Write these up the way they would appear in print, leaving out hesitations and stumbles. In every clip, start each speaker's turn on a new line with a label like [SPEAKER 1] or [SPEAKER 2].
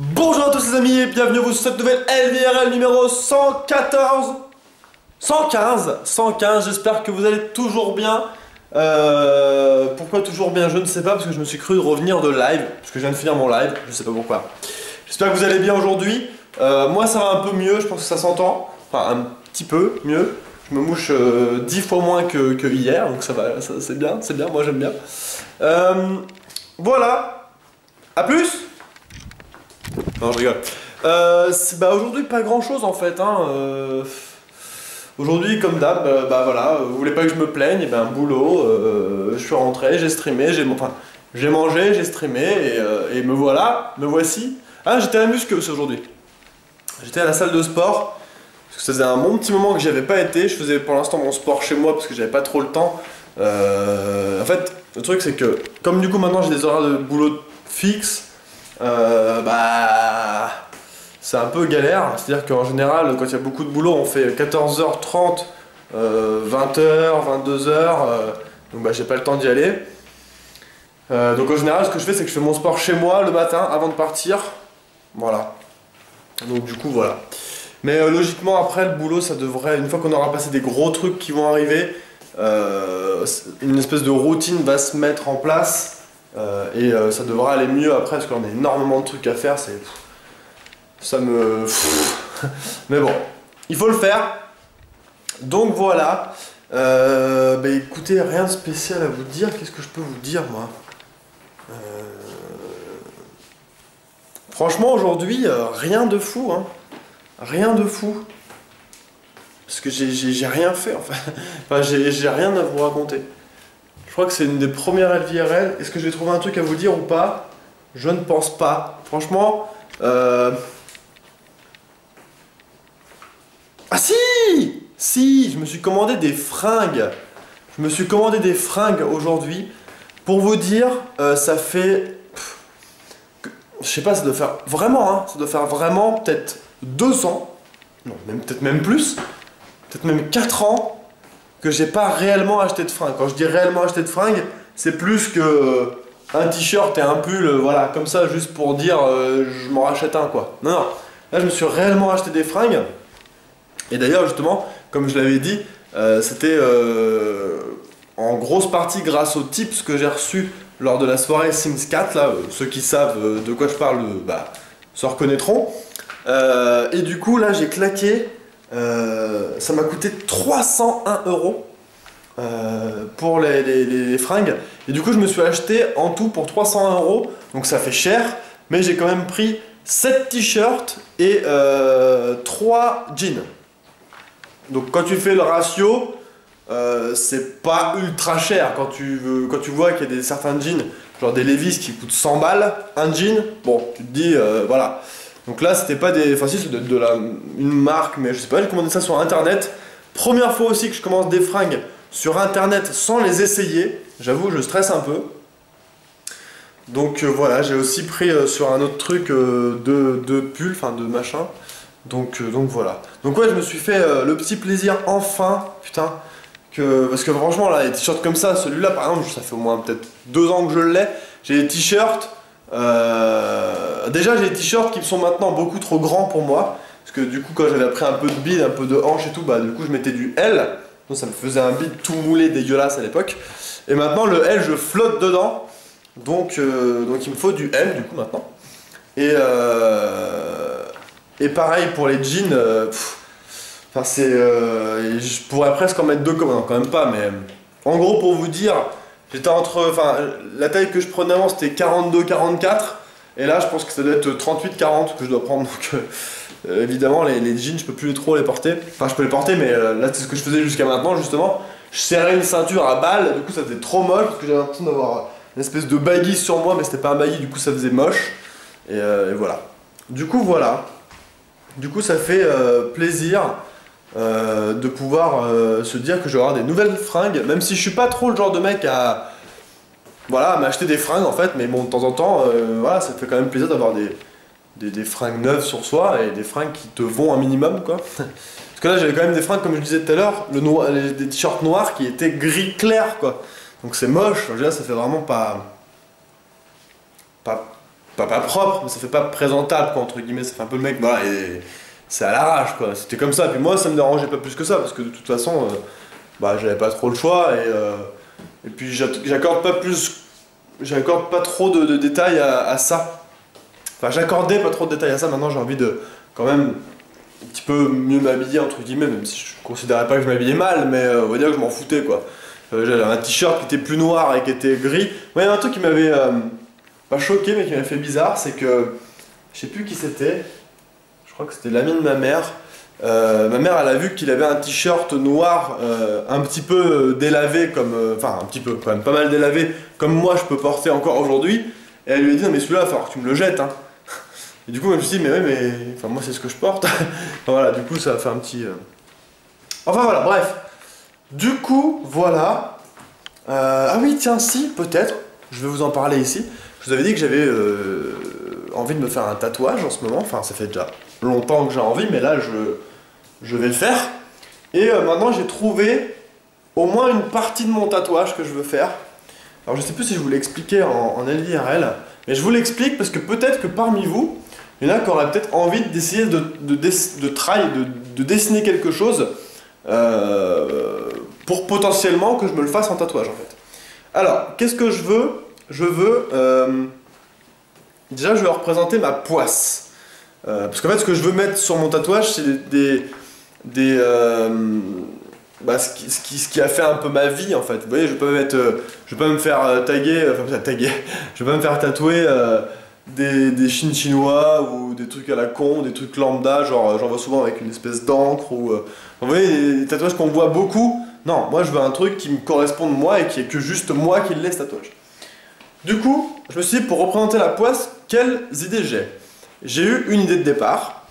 [SPEAKER 1] Bonjour à tous les amis et bienvenue sur cette nouvelle LVRL numéro 114 115, j'espère que vous allez toujours bien. Pourquoi toujours bien, je ne sais pas, parce que je me suis cru revenir de live, parce que je viens de finir mon live, je sais pas pourquoi. J'espère que vous allez bien aujourd'hui. Moi ça va un peu mieux, je pense que ça s'entend, enfin un petit peu mieux. Je me mouche 10 fois moins que hier, donc ça va, c'est bien, moi j'aime bien. Voilà, à plus. Non, je rigole. Bah aujourd'hui pas grand chose en fait, hein. Aujourd'hui comme d'hab, bah voilà, vous voulez pas que je me plaigne, et ben boulot, je suis rentré, j'ai streamé, j'ai mangé, j'ai streamé et me voilà, me voici. Ah, j'étais à la muscu aujourd'hui. J'étais à la salle de sport, parce que ça faisait un bon petit moment que j'y avais pas été, je faisais pour l'instant mon sport chez moi parce que j'avais pas trop le temps. En fait, le truc c'est que, comme du coup maintenant j'ai des horaires de boulot fixes, bah c'est un peu galère, c'est-à-dire qu'en général quand il y a beaucoup de boulot on fait 14h30, 20h, 22h, donc bah j'ai pas le temps d'y aller. Donc en général ce que je fais c'est que je fais mon sport chez moi le matin avant de partir, voilà. Donc du coup voilà. Mais logiquement après le boulot ça devrait, une fois qu'on aura passé des gros trucs qui vont arriver, une espèce de routine va se mettre en place. Ça devrait aller mieux après parce qu'on a énormément de trucs à faire, ça me... Mais bon, il faut le faire. Donc voilà. Bah écoutez, rien de spécial à vous dire. Qu'est-ce que je peux vous dire moi? Franchement aujourd'hui, rien de fou, hein. Rien de fou. Parce que j'ai rien fait enfin j'ai rien à vous raconter. Je crois que c'est une des premières LVRL. Est-ce que je vais trouver un truc à vous dire ou pas? Je ne pense pas. Franchement, ah si! Si, je me suis commandé des fringues. Je me suis commandé des fringues aujourd'hui. Pour vous dire, ça fait... Je sais pas, ça doit faire vraiment, hein, ça doit faire vraiment peut-être 2 ans. Non, peut-être même plus. Peut-être même 4 ans. Que j'ai pas réellement acheté de fringues. Quand je dis réellement acheté de fringues, c'est plus que un t-shirt et un pull, voilà, comme ça, juste pour dire je m'en rachète un, quoi. Non, non, là je me suis réellement acheté des fringues. Et d'ailleurs, justement, comme je l'avais dit, c'était en grosse partie grâce aux tips que j'ai reçus lors de la soirée Sims 4, là, ceux qui savent de quoi je parle, bah, se reconnaîtront. Et du coup, là, j'ai claqué. Ça m'a coûté 301 € pour les fringues. Et du coup, je me suis acheté en tout pour 301 €. Donc ça fait cher, mais j'ai quand même pris 7 t-shirts et 3 jeans. Donc quand tu fais le ratio, c'est pas ultra cher quand tu vois qu'il y a certains jeans, genre des Levi's qui coûtent 100 balles, un jean, bon, tu te dis, voilà. Donc là, c'était pas des... Enfin si, c'est une marque, mais je sais pas, j'ai commandé ça sur internet. Première fois aussi que je commande des fringues sur internet sans les essayer. J'avoue, je stresse un peu. Donc voilà, j'ai aussi pris sur un autre truc de pull, enfin de machin. Donc voilà. Donc ouais, je me suis fait le petit plaisir enfin, putain. Parce que franchement, là, les t-shirts comme ça, celui-là par exemple, ça fait au moins peut-être 2 ans que je l'ai. J'ai des t-shirts... déjà j'ai des t-shirts qui sont maintenant beaucoup trop grands pour moi parce que du coup quand j'avais pris un peu de bide, un peu de hanche et tout, bah du coup je mettais du L, donc ça me faisait un bide tout moulé dégueulasse à l'époque, et maintenant le L je flotte dedans, donc il me faut du M du coup maintenant, et pareil pour les jeans, enfin je pourrais presque en mettre 2 comme, non quand même pas, mais en gros pour vous dire, j'étais enfin la taille que je prenais avant c'était 42-44, et là je pense que ça doit être 38-40 que je dois prendre, donc évidemment les jeans je peux plus trop les porter, enfin je peux les porter mais là c'est ce que je faisais jusqu'à maintenant justement, je serrais une ceinture à balle, du coup ça faisait trop moche parce que j'avais l'impression d'avoir une espèce de baggy sur moi mais c'était pas un baggy, du coup ça faisait moche, et voilà. Du coup ça fait plaisir de pouvoir se dire que je vais avoir des nouvelles fringues, même si je suis pas trop le genre de mec à m'acheter des fringues en fait, mais bon de temps en temps voilà, ça fait quand même plaisir d'avoir des fringues neuves sur soi et des fringues qui te vont un minimum, quoi. Parce que là j'avais quand même des fringues, comme je disais tout à l'heure, des t-shirts noirs qui étaient gris clair, quoi, donc c'est moche. Là ça fait vraiment pas pas propre, mais ça fait pas présentable, quoi, entre guillemets. Ça fait un peu le mec, voilà, et c'est à l'arrache, quoi. C'était comme ça. Puis moi, ça me dérangeait pas plus que ça, parce que de toute façon, bah, j'avais pas trop le choix, et puis j'accorde pas trop de détails à ça. Enfin, j'accordais pas trop de détails à ça. Maintenant, j'ai envie de, quand même, un petit peu mieux m'habiller, entre guillemets, même si je considérais pas que je m'habillais mal, mais on va dire que je m'en foutais, quoi. J'avais un t-shirt qui était plus noir et qui était gris. Ouais, il y a un truc qui m'avait pas choqué, mais qui m'avait fait bizarre, c'est que je sais plus qui c'était. Je crois que c'était l'ami de ma mère. Ma mère, elle a vu qu'il avait un t-shirt noir un petit peu délavé, comme, enfin un petit peu, quand même pas mal délavé, comme moi je peux porter encore aujourd'hui. Et elle lui a dit non mais celui-là, il va falloir que tu me le jettes. Hein. Et du coup, je me suis dit mais ouais, mais enfin moi c'est ce que je porte. Enfin, voilà, du coup ça a fait un petit. Enfin voilà, bref. Du coup, voilà. Ah oui, tiens, si, peut-être. Je vais vous en parler ici. Je vous avais dit que j'avais envie de me faire un tatouage en ce moment. Enfin, ça fait déjà longtemps que j'ai envie, mais là, je vais le faire. Et maintenant, j'ai trouvé au moins une partie de mon tatouage que je veux faire. Alors, je sais plus si je vous l'ai expliqué en LIRL, mais je vous l'explique parce que peut-être que parmi vous, il y en a qui auraient peut-être envie d'essayer de dessiner quelque chose pour potentiellement que je me le fasse en tatouage, en fait. Alors, qu'est-ce que je veux? Je veux... déjà, je vais représenter ma poisse. Parce qu'en fait, ce que je veux mettre sur mon tatouage, c'est ce qui a fait un peu ma vie, en fait. Vous voyez, je vais pas me faire taguer, je vais pas me faire tatouer des chines chinois ou des trucs à la con, des trucs lambda, genre j'en vois souvent avec une espèce d'encre ou... vous voyez, les tatouages qu'on voit beaucoup. Non, moi je veux un truc qui me corresponde moi et qui est que juste moi qui l'ai, ce tatouage. Du coup, je me suis dit, pour représenter la poisse, quelles idées j'ai? J'ai eu une idée de départ.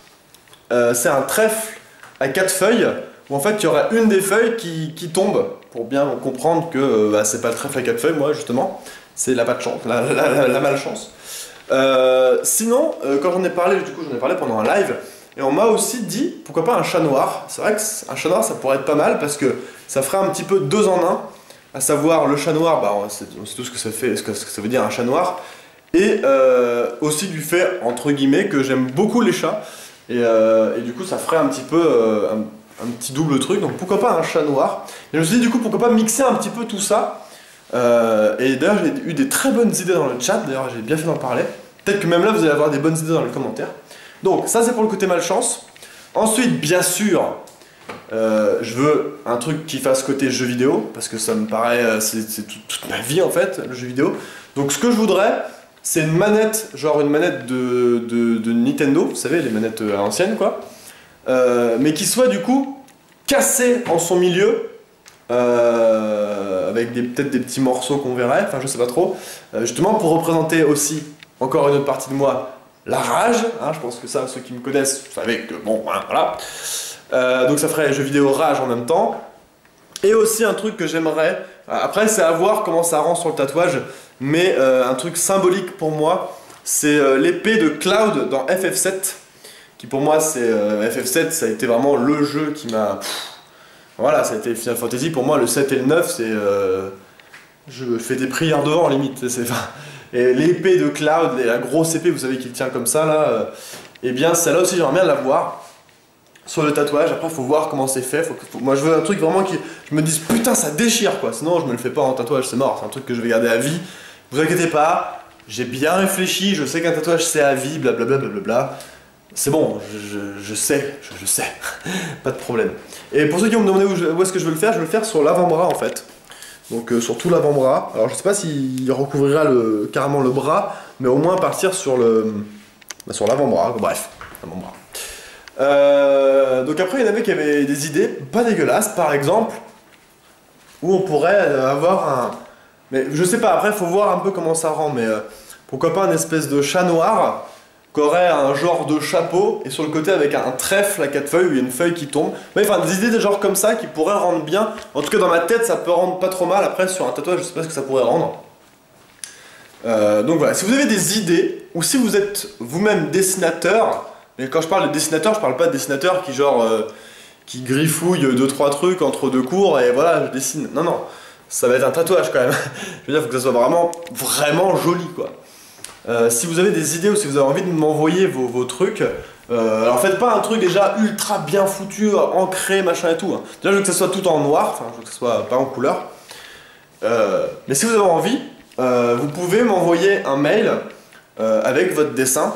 [SPEAKER 1] C'est un trèfle à 4 feuilles, où en fait il y aura une des feuilles qui tombe, pour bien comprendre que c'est pas le trèfle à 4 feuilles, moi justement, c'est la pas de chance, la malchance. Sinon, quand j'en ai parlé, du coup j'en ai parlé pendant un live, et on m'a aussi dit, pourquoi pas un chat noir. C'est vrai qu'un chat noir ça pourrait être pas mal, parce que ça ferait un petit peu 2 en 1. À savoir le chat noir, bah, on sait tout ce que ça fait, ce que ça veut dire un chat noir, et aussi du fait, entre guillemets, que j'aime beaucoup les chats, et du coup ça ferait un petit peu un petit double truc, donc pourquoi pas un chat noir. Et je me suis dit du coup pourquoi pas mixer un petit peu tout ça, et d'ailleurs j'ai eu des très bonnes idées dans le chat, d'ailleurs j'ai bien fait d'en parler, peut-être que même là vous allez avoir des bonnes idées dans les commentaires. Donc ça c'est pour le côté malchance. Ensuite bien sûr, je veux un truc qui fasse côté jeu vidéo, parce que ça me paraît, c'est toute ma vie en fait, le jeu vidéo. Donc ce que je voudrais, c'est une manette, genre une manette de Nintendo, vous savez, les manettes à l'ancienne quoi, mais qui soit du coup cassée en son milieu, avec peut-être des petits morceaux qu'on verrait, enfin je sais pas trop, justement pour représenter aussi, encore une autre partie de moi, la rage, hein, je pense que ça, ceux qui me connaissent, vous savez que bon, hein, voilà. Donc ça ferait jeu vidéo rage en même temps. Et aussi un truc que j'aimerais, après c'est à voir comment ça rend sur le tatouage, mais un truc symbolique pour moi, c'est l'épée de Cloud dans FF7, qui pour moi c'est FF7, ça a été vraiment le jeu qui m'a... Voilà, ça a été Final Fantasy, pour moi le 7 et le 9 c'est... je fais des prières devant limite, et l'épée de Cloud, la grosse épée, vous savez qu'il tient comme ça là, et bien celle-là aussi j'aimerais bien la voir sur le tatouage. Après faut voir comment c'est fait, moi je veux un truc vraiment qui je me dise putain ça déchire quoi, sinon je me le fais pas en tatouage, c'est mort, c'est un truc que je vais garder à vie. Vous inquiétez pas, j'ai bien réfléchi, je sais qu'un tatouage c'est à vie, blablabla, blablabla. C'est bon, je sais, pas de problème. Et pour ceux qui vont me demander où est-ce que je veux le faire sur l'avant-bras en fait. Donc sur tout l'avant-bras. Alors je sais pas s'il recouvrira carrément le bras, mais au moins partir sur l'avant-bras, bref, l'avant-bras. Donc après il y en avait qui avaient des idées pas dégueulasses, par exemple, où on pourrait avoir un... Mais je sais pas, après faut voir un peu comment ça rend, mais pourquoi pas une espèce de chat noir qui aurait un genre de chapeau et sur le côté avec un trèfle à 4 feuilles où il y a une feuille qui tombe. Mais enfin des idées de genre comme ça qui pourraient rendre bien. En tout cas dans ma tête ça peut rendre pas trop mal, après sur un tatouage je sais pas ce que ça pourrait rendre. Donc voilà, si vous avez des idées, ou si vous êtes vous-même dessinateur, mais quand je parle de dessinateur, je parle pas de dessinateur qui genre qui griffouille 2-3 trucs entre 2 cours et voilà je dessine. Non, ça va être un tatouage quand même. Je veux dire, faut que ça soit vraiment joli quoi. Si vous avez des idées ou si vous avez envie de m'envoyer vos trucs, alors faites pas un truc déjà ultra bien foutu, ancré, machin et tout. Hein. Déjà, je veux que ça soit tout en noir, enfin, je veux que ça soit pas en couleur. Mais si vous avez envie, vous pouvez m'envoyer un mail avec votre dessin.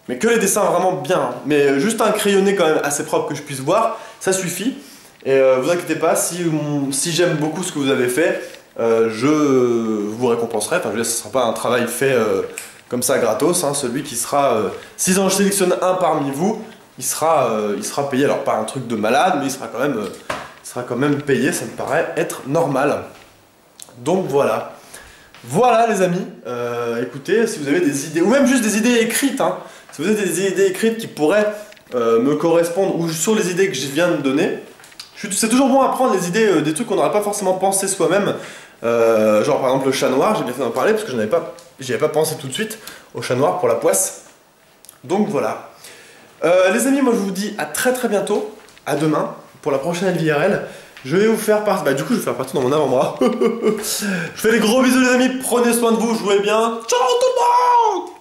[SPEAKER 1] Mais que les dessins vraiment bien, hein. Mais juste un crayonné quand même assez propre que je puisse voir, ça suffit. Et vous inquiétez pas, si j'aime beaucoup ce que vous avez fait, je vous récompenserai. Enfin, je veux dire, ce ne sera pas un travail fait comme ça gratos. Hein. Celui qui sera, si j'en sélectionne un parmi vous, il sera payé. Alors pas un truc de malade, mais il sera quand même payé. Ça me paraît être normal. Donc voilà. Voilà les amis. Écoutez, si vous avez des idées, ou même juste des idées écrites, hein. Si vous avez des idées écrites qui pourraient me correspondre ou sur les idées que je viens de donner, c'est toujours bon à prendre les idées des trucs qu'on n'aurait pas forcément pensé soi-même. Genre par exemple le chat noir, j'ai bien fait d'en parler parce que j'y avais pas pensé tout de suite au chat noir pour la poisse. Donc voilà. Les amis, moi je vous dis à très très bientôt, à demain pour la prochaine LVRL. Je vais vous faire partie, du coup je vais faire partie dans mon avant-bras. Je fais des gros bisous les amis, prenez soin de vous, jouez bien. Ciao tout le monde!